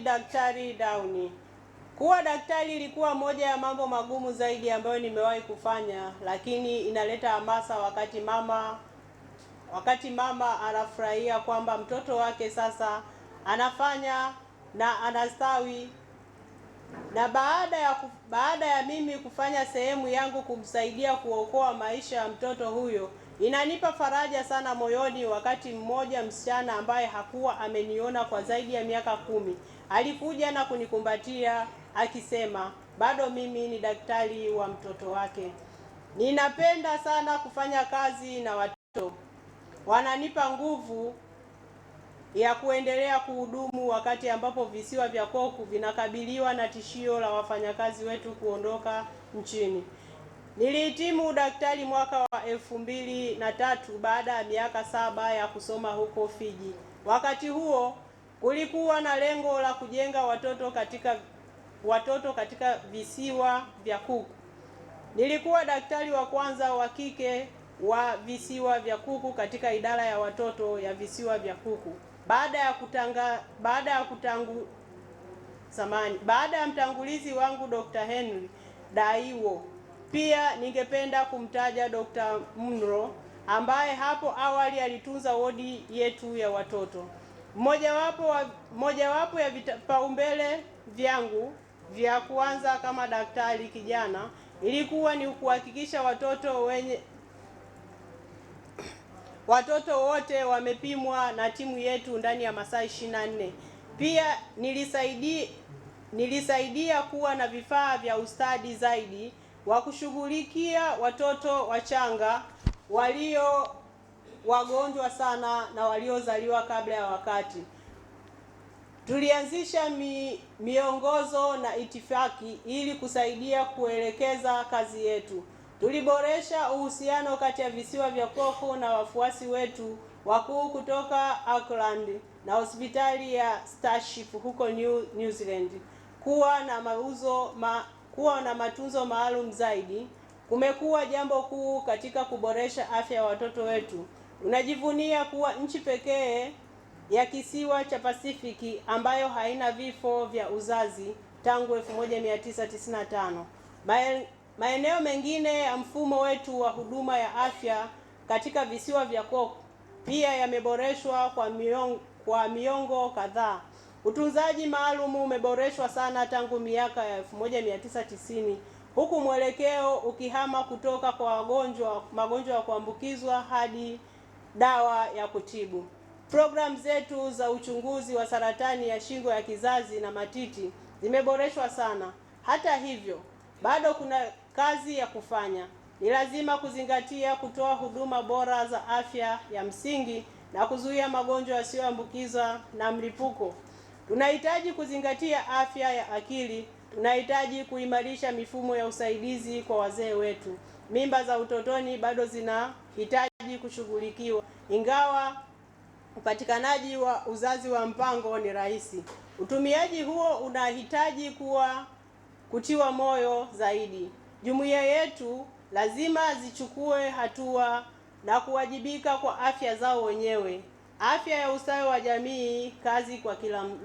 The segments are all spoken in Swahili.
Daktari Downy. Kuwa daktari ilikuwa moja ya mambo magumu zaidi ambayo nimewahi kufanya, lakini inaleta hamasa wakati mama anafurahia kwamba mtoto wake sasa anafanya na anastawi. Na baada ya mimi kufanya sehemu yangu kumsaidia kuokoa maisha ya mtoto huyo, inanipa faraja sana moyoni. Wakati mmoja msichana ambaye hakuwa ameniona kwa zaidi ya miaka 10 alikuja na kunikumbatia akisema bado mimi ni daktari wa mtoto wake. Ninapenda sana kufanya kazi na watoto, wananipa nguvu ya kuendelea kuhudumu wakati ambapo visiwa vya Cook vinakabiliwa na tishio la wafanyakazi wetu kuondoka nchini. Nilihitimu udaktari mwaka wa 2003 baada ya miaka 7 ya kusoma huko Fiji. Wakati huo kulikuwa na lengo la kujenga watoto katika visiwa vya Cook. Nilikuwa daktari wa kwanza wa kike wa visiwa vya Cook katika idara ya watoto ya visiwa vya Cook. Baada ya mtangulizi wangu Dr. Henry Daiwo. Pia ningependa kumtaja Dr. Munro ambaye hapo awali alitunza wodi yetu ya watoto. Mojawapo ya vipaumbele vyangu vya kwanza kama daktari kijana ilikuwa ni kuhakikisha watoto wote wamepimwa na timu yetu ndani ya masaa 24. Pia nilisaidia kuwa na vifaa vya ustadi zaidi wa kushughulikia watoto wachanga walio wagonjwa sana na waliozaliwa kabla ya wakati. Tulianzisha miongozo na itifaki ili kusaidia kuelekeza kazi yetu. Tuliboresha uhusiano kati ya visiwa vya Cook na wafuasi wetu wakuu kutoka Auckland na hospitali ya Starship huko New Zealand. Kuwa na matunzo maalum zaidi kumekuwa jambo kuu katika kuboresha afya ya watoto wetu. Unajivunia kuwa nchi pekee ya kisiwa cha Pasifiki ambayo haina vifo vya uzazi tangu 1995. Maeneo mengine ya mfumo wetu wa huduma ya afya katika visiwa vya Cook pia yameboreshwa kwa miongo kadhaa. Utunzaji maalum umeboreshwa sana tangu miaka ya 1990, huku mwelekeo ukihama kutoka kwa magonjwa ya kuambukizwa hadi dawa ya kutibu. Programu zetu za uchunguzi wa saratani ya shingo ya kizazi na matiti zimeboreshwa sana. Hata hivyo, bado kuna kazi ya kufanya. Ni lazima kuzingatia kutoa huduma bora za afya ya msingi na kuzuia magonjwa yasiyoambukiza na mlipuko. Tunahitaji kuzingatia afya ya akili. Tunahitaji kuimarisha mifumo ya usaidizi kwa wazee wetu. Mimba za utotoni bado zinahitaji kushughulikiwa, ingawa upatikanaji wa uzazi wa mpango ni rahisi. Utumiaji huo unahitaji kutiwa moyo zaidi. Jumuiya yetu lazima zichukue hatua na kuwajibika kwa afya zao wenyewe. Afya ya ustawi wa jamii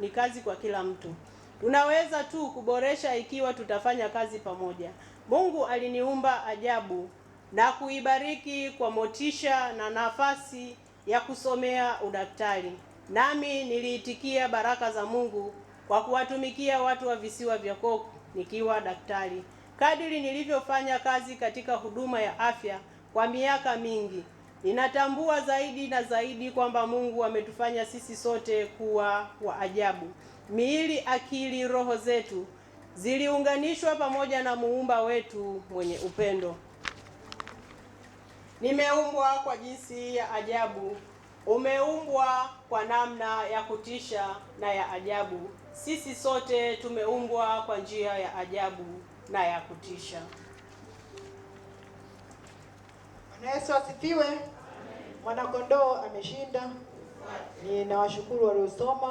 ni kazi kwa kila mtu. Tunaweza tu kuboresha ikiwa tutafanya kazi pamoja. Mungu aliniumba ajabu na kuibariki kwa motisha na nafasi ya kusomea udaktari. Nami niliitikia baraka za Mungu kwa kuwatumikia watu wa visiwa vya Cook nikiwa daktari. Kadiri nilivyofanya kazi katika huduma ya afya kwa miaka mingi, ninatambua zaidi na zaidi kwamba Mungu ametufanya sisi sote kuwa wa ajabu. Miili, akili, roho zetu ziliunganishwa pamoja na muumba wetu mwenye upendo. Nimeumbwa kwa jinsi ya ajabu. Umeumbwa kwa namna ya kutisha na ya ajabu. Sisi sote tumeumbwa kwa njia ya ajabu na ya kutisha. Bwana Yesu asifiwe. Mwanakondoo ameshinda. Ninawashukuru waliosoma.